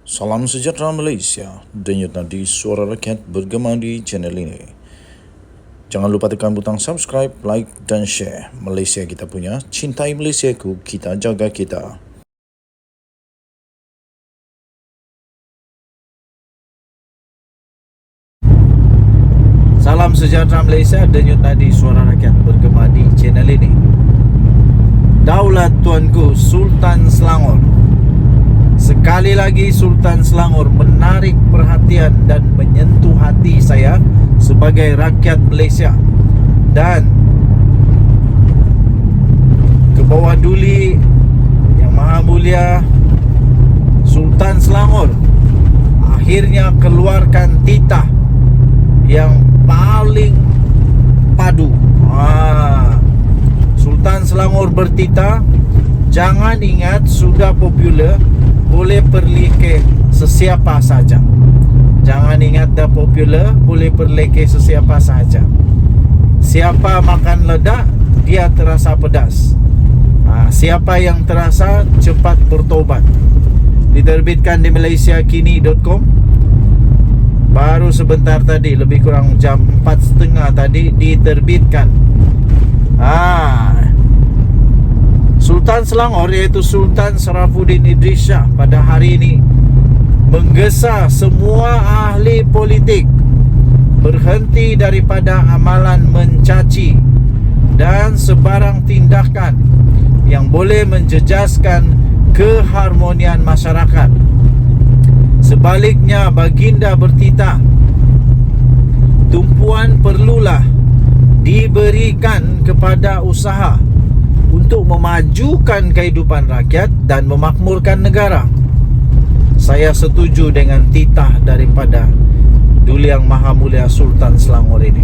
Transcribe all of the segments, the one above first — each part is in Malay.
Salam sejahtera Malaysia, denyut nadi suara rakyat bergema di channel ini. Jangan lupa tekan butang subscribe, like dan share. Malaysia kita punya, cintai Malaysiaku, kita jaga kita. Salam sejahtera Malaysia, denyut nadi suara rakyat bergema di channel ini. Daulat Tuanku Sultan Selangor. Sekali lagi Sultan Selangor menarik perhatian dan menyentuh hati saya sebagai rakyat Malaysia. Dan Kebawah Duli Yang Maha Mulia Sultan Selangor akhirnya keluarkan titah yang paling padu. Sultan Selangor bertitah, jangan ingat sudah popular, boleh pergi ke sesiapa saja. Jangan ingat dah popular, boleh pergi ke sesiapa saja. Siapa makan ledak, dia terasa pedas. Siapa yang terasa, cepat bertobat. Diterbitkan di malaysiakini.com. Baru sebentar tadi, lebih kurang jam 4.30 tadi diterbitkan. Sultan Selangor, iaitu Sultan Sarafuddin Idris Shah, pada hari ini menggesa semua ahli politik berhenti daripada amalan mencaci dan sebarang tindakan yang boleh menjejaskan keharmonian masyarakat. Sebaliknya, baginda bertitah, tumpuan perlulah diberikan kepada usaha untuk memajukan kehidupan rakyat dan memakmurkan negara. Saya setuju dengan titah daripada Duli Yang Maha Mulia Sultan Selangor ini.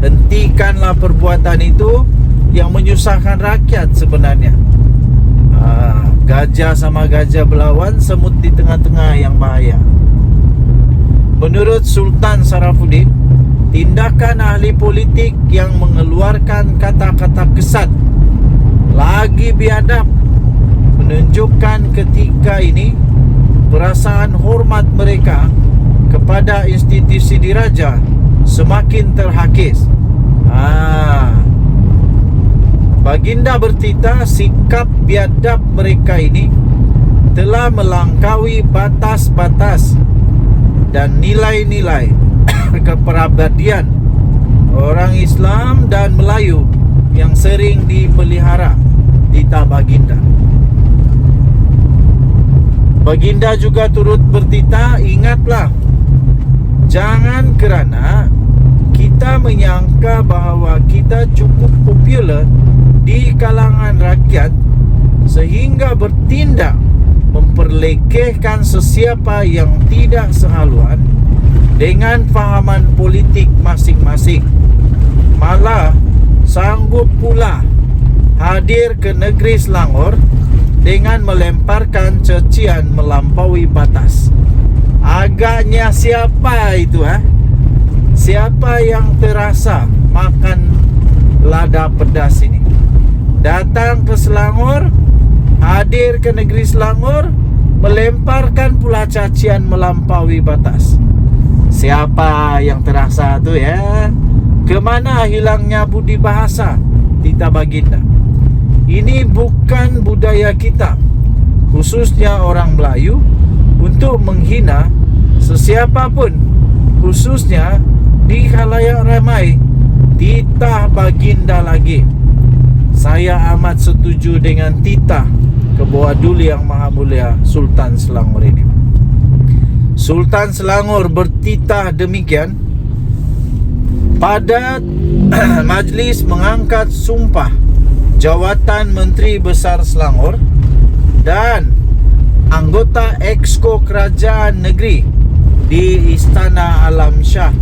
Hentikanlah perbuatan itu yang menyusahkan rakyat sebenarnya. Gajah sama gajah berlawan, semut di tengah-tengah yang bahaya. Menurut Sultan Sarafuddin, tindakan ahli politik yang mengeluarkan kata-kata kesat lagi biadab menunjukkan ketika ini perasaan hormat mereka kepada institusi diraja semakin terhakis. Baginda bertitah, sikap biadab mereka ini telah melangkaui batas-batas dan nilai-nilai kepribadian orang Islam dan Melayu yang sering dipelihara titah baginda. Baginda juga turut bertitah, ingatlah, jangan kerana kita menyangka bahawa kita cukup popular di kalangan rakyat sehingga bertindak memperlekehkan sesiapa yang tidak sehaluan dengan fahaman politik masing-masing. Malah sanggup pula hadir ke negeri Selangor dengan melemparkan cacian melampaui batas. Agaknya siapa itu? Siapa yang terasa makan lada pedas ini? Datang ke Selangor, hadir ke negeri Selangor, melemparkan pula cacian melampaui batas. Siapa yang terasa tu ya? Kemana hilangnya budi bahasa titah baginda? Ini bukan budaya kita, khususnya orang Melayu, untuk menghina sesiapa pun, khususnya di khalayak ramai. Titah baginda lagi. Saya amat setuju dengan titah Kebawah Duli Yang Maha Mulia Sultan Selangor ini. Sultan Selangor bertitah demikian pada majlis mengangkat sumpah jawatan Menteri Besar Selangor dan anggota Exco Kerajaan Negeri di Istana Alam Shah,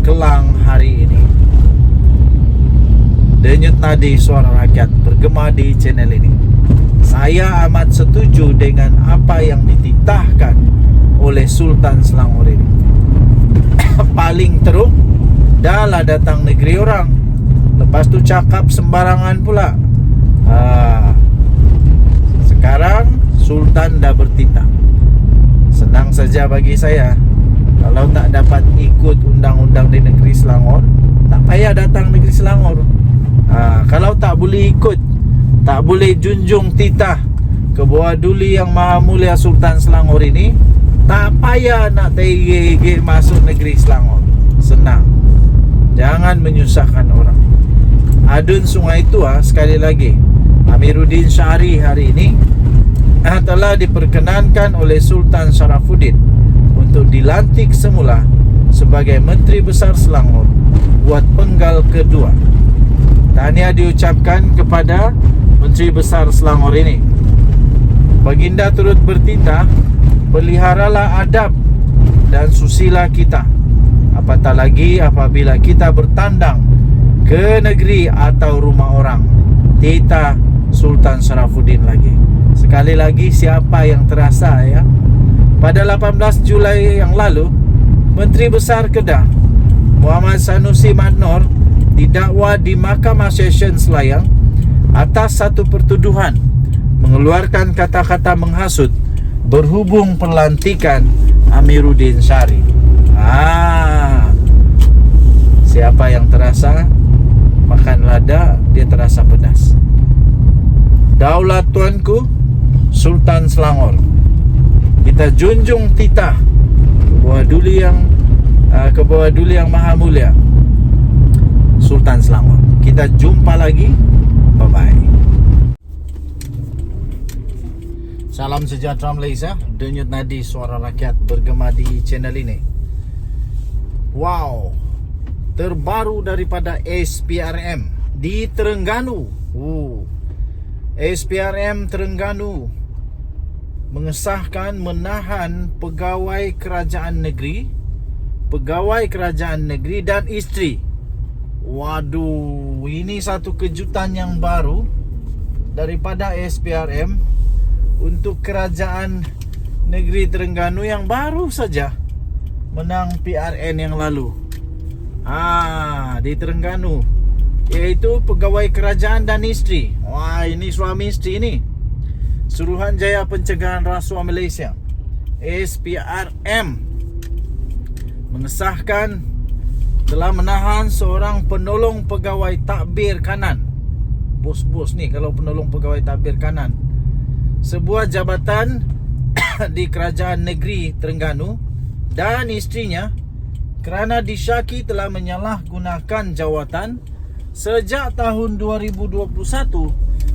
Kelang hari ini. Denyut nadi suara rakyat bergema di channel ini. Saya amat setuju dengan apa yang dititahkan oleh Sultan Selangor ini. Paling teruk, dah lah datang negeri orang, lepas tu cakap sembarangan pula. Sekarang Sultan dah bertitah. saja bagi saya, kalau tak dapat ikut undang-undang di negeri Selangor, tak payah datang negeri Selangor. Kalau tak boleh ikut, tak boleh junjung titah ke bawah duli yang maha mulia Sultan Selangor ini, tak payah nak tergigit masuk negeri Selangor. Senang. Jangan menyusahkan orang. Adun sungai itu sekali lagi, Amiruddin Syari hari ini telah diperkenankan oleh Sultan Sharafuddin untuk dilantik semula sebagai Menteri Besar Selangor buat penggal kedua. Tahniah diucapkan kepada Menteri Besar Selangor ini. Baginda turut bertitah, peliharalah adab dan susila kita, apatah lagi apabila kita bertandang ke negeri atau rumah orang. Titah Sultan Sharafuddin lagi. Sekali lagi, siapa yang terasa ya? Pada 18 Julai yang lalu, Menteri Besar Kedah Muhammad Sanusi Madnor didakwa di Mahkamah Session Selayang atas satu pertuduhan mengeluarkan kata-kata menghasut berhubung pelantikan Amiruddin Syari. Siapa yang terasa makan lada, dia terasa pedas. Daulat tuanku Sultan Selangor, kita junjung titah ke bawah duli yang maha mulia Sultan Selangor. Kita jumpa lagi. Bye bye. Salam sejahtera Malaysia. Denyut nadi suara rakyat bergema di channel ini. Wow, terbaru daripada SPRM di Terengganu. SPRM Terengganu mengesahkan menahan pegawai kerajaan negeri dan isteri. Waduh, ini satu kejutan yang baru daripada SPRM untuk kerajaan negeri Terengganu yang baru saja menang PRN yang lalu. Di Terengganu, iaitu pegawai kerajaan dan isteri. Wah, ini suami isteri ini. Suruhanjaya Pencegahan Rasuah Malaysia, SPRM, mengesahkan telah menahan seorang penolong pegawai takbir kanan. Bos-bos ni kalau penolong pegawai takbir kanan, sebuah jabatan di kerajaan negeri Terengganu, dan isterinya kerana disyaki telah menyalahgunakan jawatan sejak tahun 2021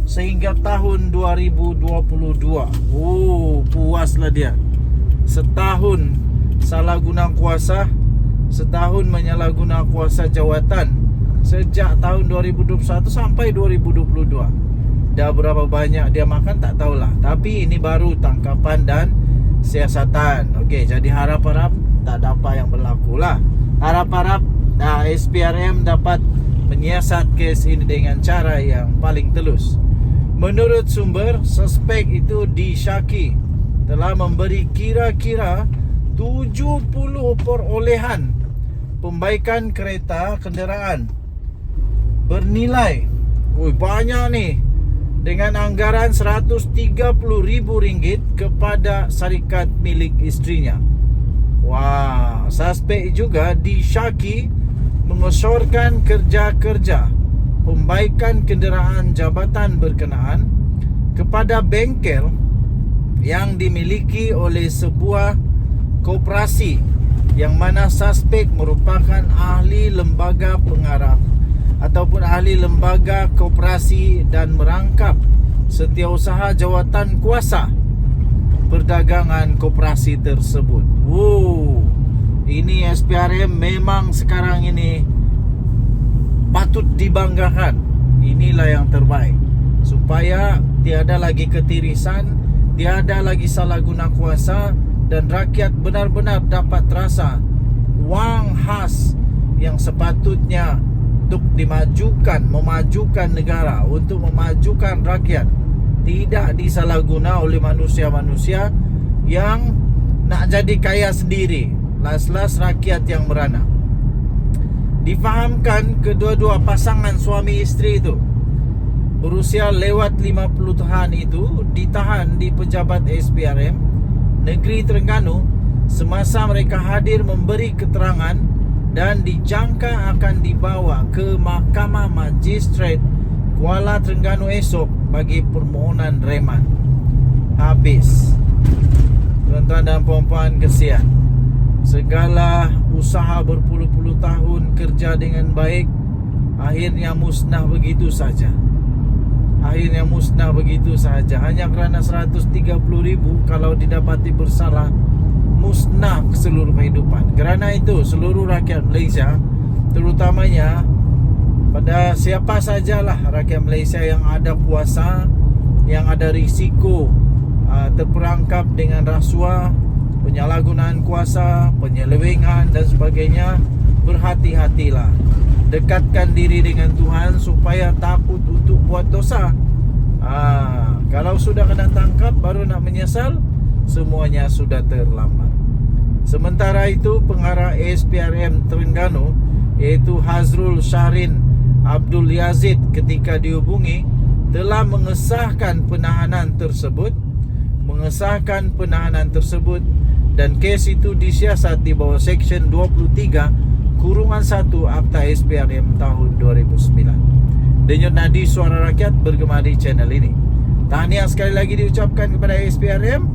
sehingga tahun 2022. Puaslah dia. Setahun salah guna kuasa, setahun menyalahguna kuasa jawatan sejak tahun 2021 sampai 2022. Dah berapa banyak dia makan tak tahulah, tapi ini baru tangkapan dan siasatan. Okey, jadi harap-harap tak ada apa yang berlaku lah. Harap-harap SPRM dapat menyiasat kes ini dengan cara yang paling telus. Menurut sumber, suspek itu disyaki telah memberi kira-kira 70 perolehan pembaikan kereta kenderaan bernilai banyak ni, dengan anggaran RM130,000 kepada syarikat milik isterinya. Wah, suspek juga disyaki mengesyorkan kerja-kerja pembaikan kenderaan jabatan berkenaan kepada bengkel yang dimiliki oleh sebuah koperasi yang mana suspek merupakan ahli lembaga pengarah ataupun ahli lembaga koperasi dan merangkap setiausaha jawatan kuasa perdagangan koperasi tersebut. Ini SPRM memang sekarang ini patut dibanggakan. Inilah yang terbaik, supaya tiada lagi ketirisan, tiada lagi salah guna kuasa, dan rakyat benar-benar dapat terasa wang khas yang sepatutnya untuk dimajukan, memajukan negara, untuk memajukan rakyat, tidak disalahguna oleh manusia-manusia yang nak jadi kaya sendiri. Las-las rakyat yang merana. Difahamkan kedua-dua pasangan suami isteri itu berusia lewat 50 tahun itu ditahan di pejabat SPRM negeri Terengganu semasa mereka hadir memberi keterangan dan dijangka akan dibawa ke Mahkamah Magistrat Kuala Terengganu esok bagi permohonan reman. Habis. Tuan-tuan dan puan-puan, kesian. Segala usaha berpuluh-puluh tahun kerja dengan baik akhirnya musnah begitu saja. Akhirnya musnah begitu saja. Hanya kerana 130,000 kalau didapati bersalah, musnah seluruh kehidupan. Kerana itu seluruh rakyat Malaysia, terutamanya pada siapa sajalah rakyat Malaysia yang ada kuasa, yang ada risiko terperangkap dengan rasuah, penyalahgunaan kuasa, penyelewengan dan sebagainya, berhati-hatilah. Dekatkan diri dengan Tuhan supaya takut untuk buat dosa. Kalau sudah kena tangkap baru nak menyesal, semuanya sudah terlambat. Sementara itu, pengarah ASPRM Terengganu iaitu Hazrul Syahrin Abdul Yazid ketika dihubungi telah mengesahkan penahanan dan kes itu disiasat di bawah Seksyen 23/1 Akta SPRM tahun 2009. Denyut nadi suara rakyat bergema di channel ini. Tahniah sekali lagi diucapkan kepada SPRM.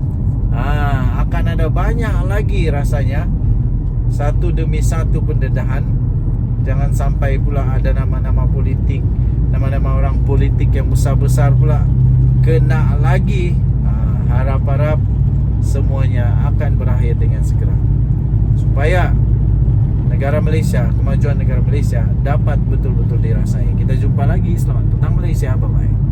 Akan ada banyak lagi rasanya, satu demi satu pendedahan. Jangan sampai pula ada nama-nama politik, nama-nama orang politik yang besar-besar pula kena lagi. Harap-harap semuanya akan berakhir dengan segera, supaya negara Malaysia, kemajuan negara Malaysia dapat betul-betul dirasai. Kita jumpa lagi. Selamat petang Malaysia. Bye-bye.